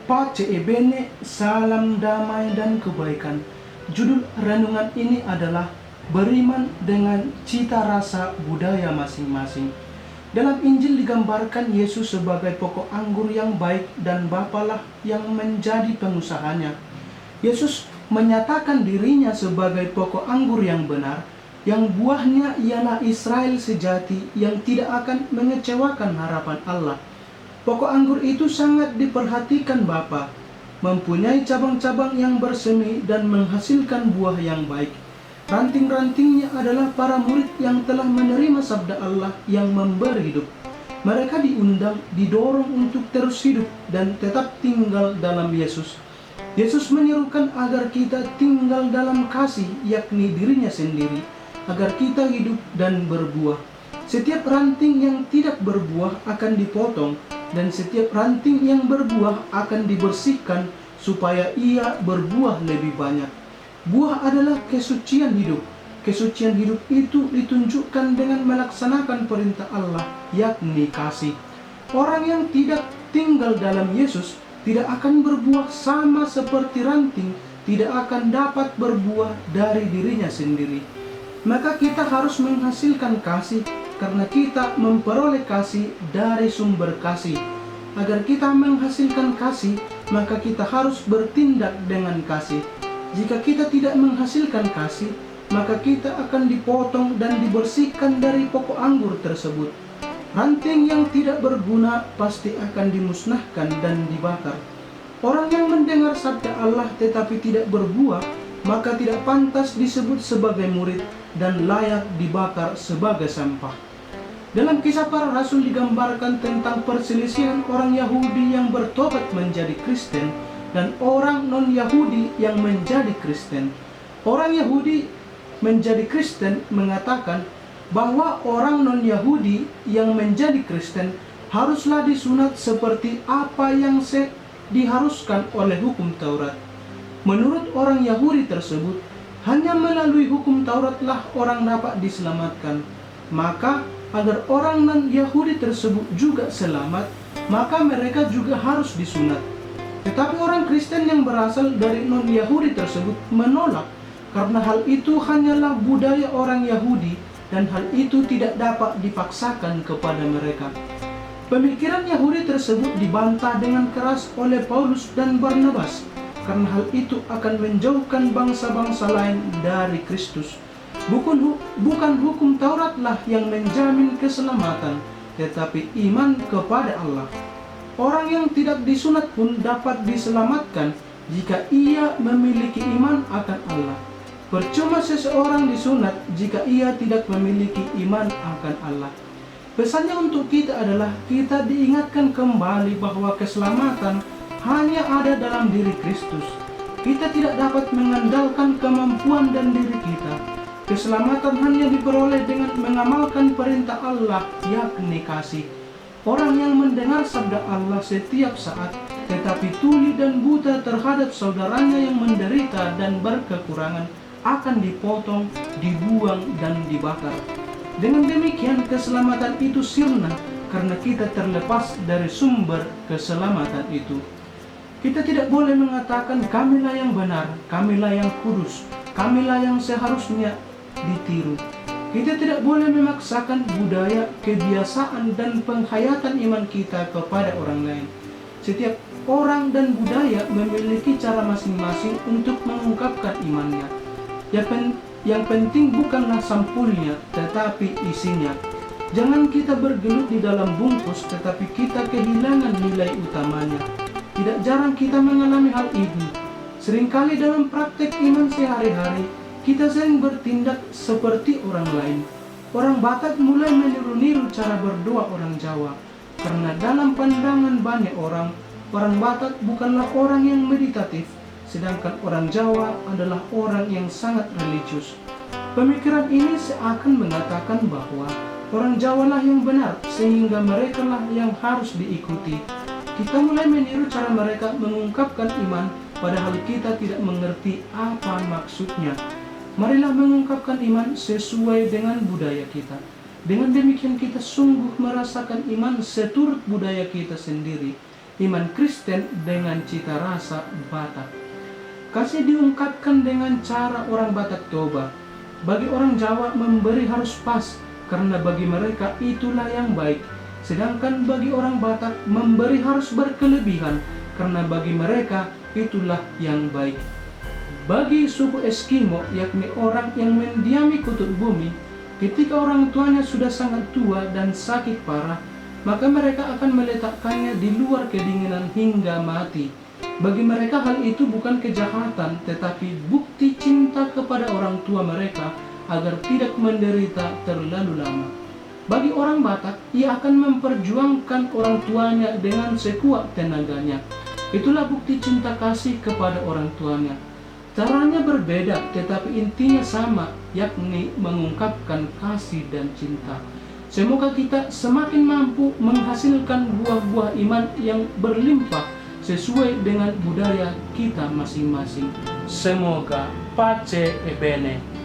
Pace e bene, salam damai dan kebaikan. Judul renungan ini adalah beriman dengan cita rasa budaya masing-masing. Dalam Injil digambarkan Yesus sebagai pokok anggur yang baik dan Bapalah yang menjadi pengusahanya. Yesus menyatakan dirinya sebagai pokok anggur yang benar, yang buahnya ialah Israel sejati yang tidak akan mengecewakan harapan Allah. Pokok anggur itu sangat diperhatikan Bapa, mempunyai cabang-cabang yang bersemi dan menghasilkan buah yang baik. Ranting-rantingnya adalah para murid yang telah menerima sabda Allah yang memberi hidup. Mereka diundang, didorong untuk terus hidup dan tetap tinggal dalam Yesus. Yesus menyerukan agar kita tinggal dalam kasih, yakni dirinya sendiri, agar kita hidup dan berbuah. Setiap ranting yang tidak berbuah akan dipotong, dan setiap ranting yang berbuah akan dibersihkan supaya ia berbuah lebih banyak. Buah adalah kesucian hidup. Kesucian hidup itu ditunjukkan dengan melaksanakan perintah Allah, yakni kasih. Orang yang tidak tinggal dalam Yesus tidak akan berbuah, sama seperti ranting tidak akan dapat berbuah dari dirinya sendiri. Maka kita harus menghasilkan kasih, karena kita memperoleh kasih dari sumber kasih. Agar kita menghasilkan kasih, maka kita harus bertindak dengan kasih. Jika kita tidak menghasilkan kasih, maka kita akan dipotong dan dibersihkan dari pokok anggur tersebut. Ranting yang tidak berguna pasti akan dimusnahkan dan dibakar. Orang yang mendengar sabda Allah tetapi tidak berbuah, maka tidak pantas disebut sebagai murid dan layak dibakar sebagai sampah. Dalam Kisah Para Rasul digambarkan tentang perselisihan orang Yahudi yang bertobat menjadi Kristen dan orang non-Yahudi yang menjadi Kristen. Orang Yahudi menjadi Kristen mengatakan bahwa orang non-Yahudi yang menjadi Kristen haruslah disunat seperti apa yang diharuskan oleh hukum Taurat. Menurut orang Yahudi tersebut, hanya melalui hukum Tauratlah orang dapat diselamatkan. Maka agar orang non-Yahudi tersebut juga selamat, maka mereka juga harus disunat. Tetapi orang Kristen yang berasal dari non-Yahudi tersebut menolak, karena hal itu hanyalah budaya orang Yahudi dan hal itu tidak dapat dipaksakan kepada mereka. Pemikiran Yahudi tersebut dibantah dengan keras oleh Paulus dan Barnabas, karena hal itu akan menjauhkan bangsa-bangsa lain dari Kristus. Bukan hukum Tauratlah yang menjamin keselamatan, tetapi iman kepada Allah. Orang yang tidak disunat pun dapat diselamatkan jika ia memiliki iman akan Allah. Percuma seseorang disunat jika ia tidak memiliki iman akan Allah. Pesannya untuk kita adalah kita diingatkan kembali bahwa keselamatan hanya ada dalam diri Kristus. Kita tidak dapat mengandalkan kemampuan dan diri kita. Keselamatan hanya diperoleh dengan mengamalkan perintah Allah, yakni kasih. Orang yang mendengar sabda Allah setiap saat, tetapi tuli dan buta terhadap saudaranya yang menderita dan berkekurangan, akan dipotong, dibuang, dan dibakar. Dengan demikian keselamatan itu sirna, karena kita terlepas dari sumber keselamatan itu. Kita tidak boleh mengatakan kamilah yang benar, kamilah yang kudus, kamilah yang seharusnya ditiru. Kita tidak boleh memaksakan budaya, kebiasaan, dan penghayatan iman kita kepada orang lain. Setiap orang dan budaya memiliki cara masing-masing untuk mengungkapkan imannya. Yang penting bukanlah sampulnya, tetapi isinya. Jangan kita bergelut di dalam bungkus, tetapi kita kehilangan nilai utamanya. Tidak jarang kita mengalami hal ini. Seringkali dalam praktek iman sehari-hari, kita sering bertindak seperti orang lain. Orang Batak mulai meniru-niru cara berdoa orang Jawa, karena dalam pandangan banyak orang Batak bukanlah orang yang meditatif, sedangkan orang Jawa adalah orang yang sangat religius. Pemikiran ini seakan mengatakan bahwa orang Jawa lah yang benar, sehingga mereka lah yang harus diikuti. Kita mulai meniru cara mereka mengungkapkan iman, padahal kita tidak mengerti apa maksudnya. Marilah mengungkapkan iman sesuai dengan budaya kita. Dengan demikian kita sungguh merasakan iman seturut budaya kita sendiri. iman Kristen dengan cita rasa Batak. Kasih diungkapkan dengan cara orang Batak Toba. Bagi orang Jawa memberi harus pas, karena bagi mereka itulah yang baik. Sedangkan bagi orang Batak memberi harus berkelebihan, karena bagi mereka itulah yang baik. Bagi suku Eskimo, yakni orang yang mendiami kutub bumi, ketika orang tuanya sudah sangat tua dan sakit parah, maka mereka akan meletakkannya di luar kedinginan hingga mati. Bagi mereka hal itu bukan kejahatan, tetapi bukti cinta kepada orang tua mereka agar tidak menderita terlalu lama. Bagi orang Batak, ia akan memperjuangkan orang tuanya dengan sekuat tenaganya. Itulah bukti cinta kasih kepada orang tuanya. Caranya berbeda, tetapi intinya sama, yakni mengungkapkan kasih dan cinta. Semoga kita semakin mampu menghasilkan buah-buah iman yang berlimpah sesuai dengan budaya kita masing-masing. Semoga pace e bene.